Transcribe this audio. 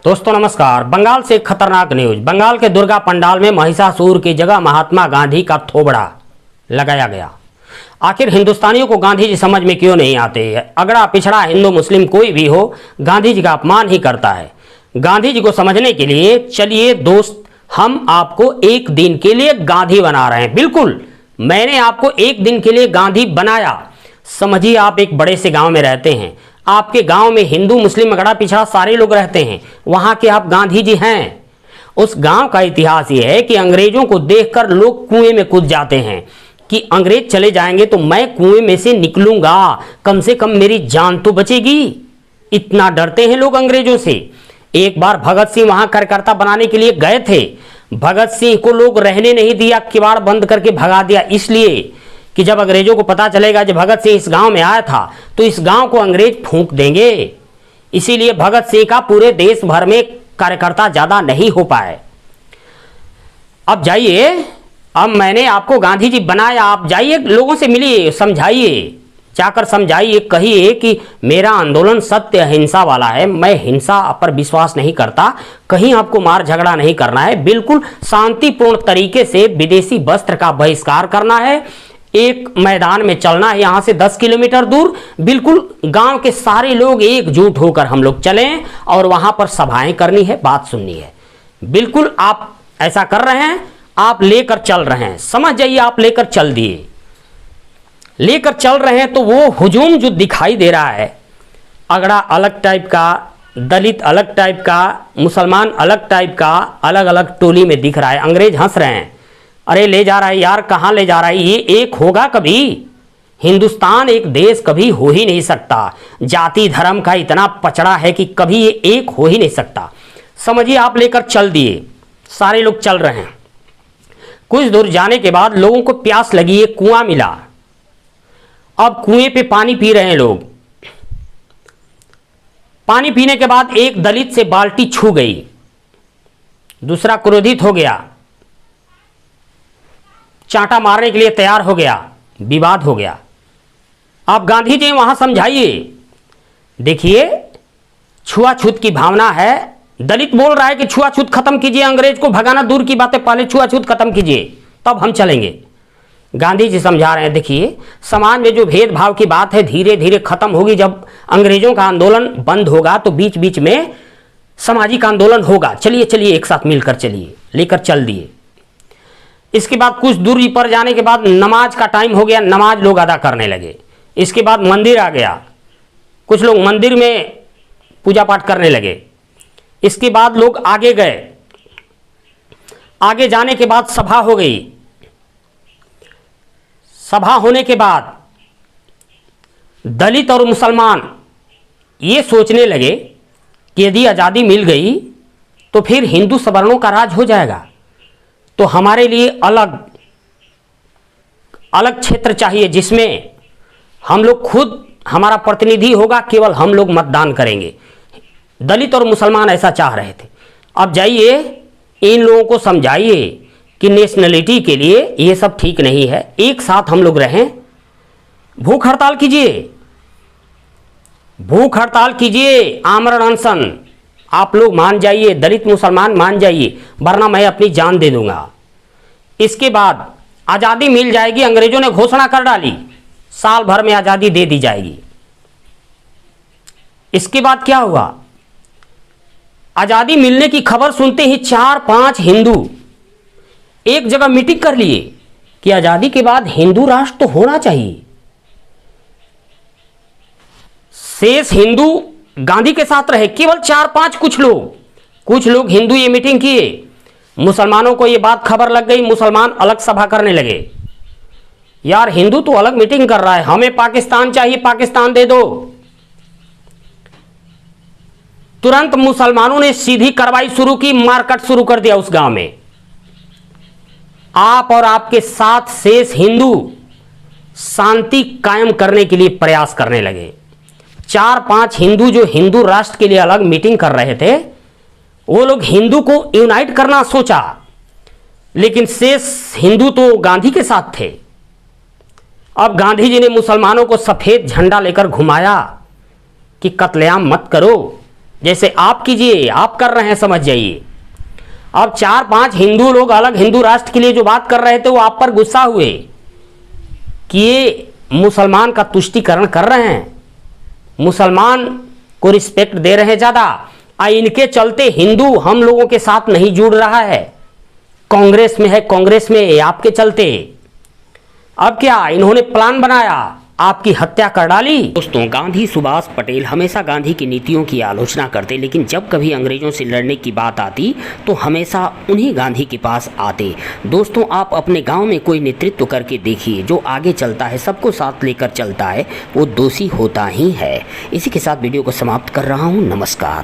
दोस्तों नमस्कार। बंगाल से खतरनाक न्यूज। बंगाल के दुर्गा पंडाल में महिषासुर की जगह महात्मा गांधी का थोबड़ा लगाया गया। आखिर हिंदुस्तानियों को गांधी जी समझ में क्यों नहीं आते? अगड़ा पिछड़ा हिंदू मुस्लिम कोई भी हो, गांधी जी का अपमान ही करता है। गांधी जी को समझने के लिए चलिए दोस्त, हम आपको एक दिन के लिए गांधी बना रहे हैं। बिल्कुल, मैंने आपको एक दिन के लिए गांधी बनाया। समझिए, आप एक बड़े से गांव में रहते हैं। आपके गांव में हिंदू मुस्लिम अगड़ा पिछड़ा सारे लोग रहते हैं। वहां के आप गांधी जी हैं। उस गांव का इतिहास ये है कि अंग्रेजों को देखकर लोग कुएं में कूद जाते हैं कि अंग्रेज चले जाएंगे तो मैं कुएं में से निकलूंगा, कम से कम मेरी जान तो बचेगी। इतना डरते हैं लोग अंग्रेजों से। एक बार भगत सिंह वहां कार्यकर्ता बनाने के लिए गए थे। भगत सिंह को लोग रहने नहीं दिया, किवाड़ बंद करके भगा दिया, इसलिए कि जब अंग्रेजों को पता चलेगा जब भगत सिंह इस गांव में आया था तो इस गांव को अंग्रेज फूंक देंगे। इसीलिए भगत सिंह का पूरे देश भर में कार्यकर्ता ज्यादा नहीं हो पाए। अब जाइए, अब मैंने आपको गांधी जी बनाया, आप जाइए लोगों से मिलिए, समझाइए, जाकर समझाइए, कहिए कि मेरा आंदोलन सत्य अहिंसा वाला है, मैं हिंसा पर विश्वास नहीं करता, कहीं आपको मार झगड़ा नहीं करना है, बिल्कुल शांतिपूर्ण तरीके से विदेशी वस्त्र का बहिष्कार करना है, एक मैदान में चलना है यहां से 10 किलोमीटर दूर, बिल्कुल गांव के सारे लोग एकजुट होकर हम लोग चलें और वहां पर सभाएं करनी है, बात सुननी है। बिल्कुल आप ऐसा कर रहे हैं, आप लेकर चल रहे हैं, समझ जाइए, आप लेकर चल दिए, लेकर चल रहे हैं तो वो हुजूम जो दिखाई दे रहा है, अगड़ा अलग टाइप का, दलित अलग टाइप का, मुसलमान अलग टाइप का, अलग अलग टोली में दिख रहा है। अंग्रेज हंस रहे हैं, अरे ले जा रहा है यार, कहाँ ले जा रहा है, ये एक होगा कभी? हिंदुस्तान एक देश कभी हो ही नहीं सकता। जाति धर्म का इतना पचड़ा है कि कभी ये एक हो ही नहीं सकता। समझिए, आप लेकर चल दिए, सारे लोग चल रहे हैं। कुछ दूर जाने के बाद लोगों को प्यास लगी, एक कुआं मिला। अब कुएं पे पानी पी रहे हैं लोग। पानी पीने के बाद एक दलित से बाल्टी छू गई, दूसरा क्रोधित हो गया, चांटा मारने के लिए तैयार हो गया, विवाद हो गया। आप गांधी जी वहां समझाइए, देखिए छुआछूत की भावना है, दलित बोल रहा है कि छुआछूत खत्म कीजिए, अंग्रेज को भगाना दूर की बात है, पहले छुआछूत खत्म कीजिए तब हम चलेंगे। गांधी जी समझा रहे हैं, देखिए समाज में जो भेदभाव की बात है धीरे धीरे खत्म होगी। जब अंग्रेजों का आंदोलन बंद होगा तो बीच बीच में सामाजिक आंदोलन होगा। चलिए चलिए, एक साथ मिलकर चलिए, लेकर चल दिए। इसके बाद कुछ दूरी पर जाने के बाद नमाज का टाइम हो गया, नमाज लोग अदा करने लगे। इसके बाद मंदिर आ गया, कुछ लोग मंदिर में पूजा पाठ करने लगे। इसके बाद लोग आगे गए, आगे जाने के बाद सभा हो गई। सभा होने के बाद दलित और मुसलमान ये सोचने लगे कि यदि आज़ादी मिल गई तो फिर हिंदू सवर्णों का राज हो जाएगा, तो हमारे लिए अलग अलग क्षेत्र चाहिए जिसमें हम लोग खुद, हमारा प्रतिनिधि होगा, केवल हम लोग मतदान करेंगे। दलित और मुसलमान ऐसा चाह रहे थे। अब जाइए इन लोगों को समझाइए कि नेशनलिटी के लिए ये सब ठीक नहीं है, एक साथ हम लोग रहें, भूख हड़ताल कीजिए, भूख हड़ताल कीजिए, आमरण अनशन, आप लोग मान जाइए, दलित मुसलमान मान जाइए, वरना मैं अपनी जान दे दूंगा। इसके बाद आज़ादी मिल जाएगी, अंग्रेजों ने घोषणा कर डाली, साल भर में आज़ादी दे दी जाएगी। इसके बाद क्या हुआ? आज़ादी मिलने की खबर सुनते ही 4-5 हिंदू एक जगह मीटिंग कर लिए कि आज़ादी के बाद हिंदू राष्ट्र तो होना चाहिए। शेष हिंदू गांधी के साथ रहे, केवल 4-5 कुछ लोग हिंदू ये मीटिंग किए। मुसलमानों को ये बात खबर लग गई, मुसलमान अलग सभा करने लगे, यार हिंदू तो अलग मीटिंग कर रहा है, हमें पाकिस्तान चाहिए, पाकिस्तान दे दो। तुरंत मुसलमानों ने सीधी कार्रवाई शुरू की, मारकाट शुरू कर दिया उस गांव में। आप और आपके साथ शेष हिंदू शांति कायम करने के लिए प्रयास करने लगे। 4-5 हिंदू जो हिंदू राष्ट्र के लिए अलग मीटिंग कर रहे थे, वो लोग हिंदू को यूनाइट करना सोचा, लेकिन शेष हिंदू तो गांधी के साथ थे। अब गांधी जी ने मुसलमानों को सफेद झंडा लेकर घुमाया कि कत्लेआम मत करो, जैसे आप कीजिए, आप कर रहे हैं, समझ जाइए। अब 4-5 हिंदू लोग अलग हिंदू राष्ट्र के लिए जो बात कर रहे थे, वो आप पर गुस्सा हुए कि ये मुसलमान का तुष्टीकरण कर रहे हैं, मुसलमान को रिस्पेक्ट दे रहे हैं ज़्यादा। इनके चलते हिंदू हम लोगों के साथ नहीं जुड़ रहा है, कांग्रेस में है, कांग्रेस में आपके चलते। अब क्या इन्होंने प्लान बनाया, आपकी हत्या कर डाली। दोस्तों, गांधी सुभाष पटेल हमेशा गांधी की नीतियों की आलोचना करते, लेकिन जब कभी अंग्रेजों से लड़ने की बात आती तो हमेशा उन्हीं गांधी के पास आते। दोस्तों, आप अपने गांव में कोई नेतृत्व करके देखिए, जो आगे चलता है, सबको साथ लेकर चलता है, वो दोषी होता ही है। इसी के साथ वीडियो को समाप्त कर रहा हूँ। नमस्कार।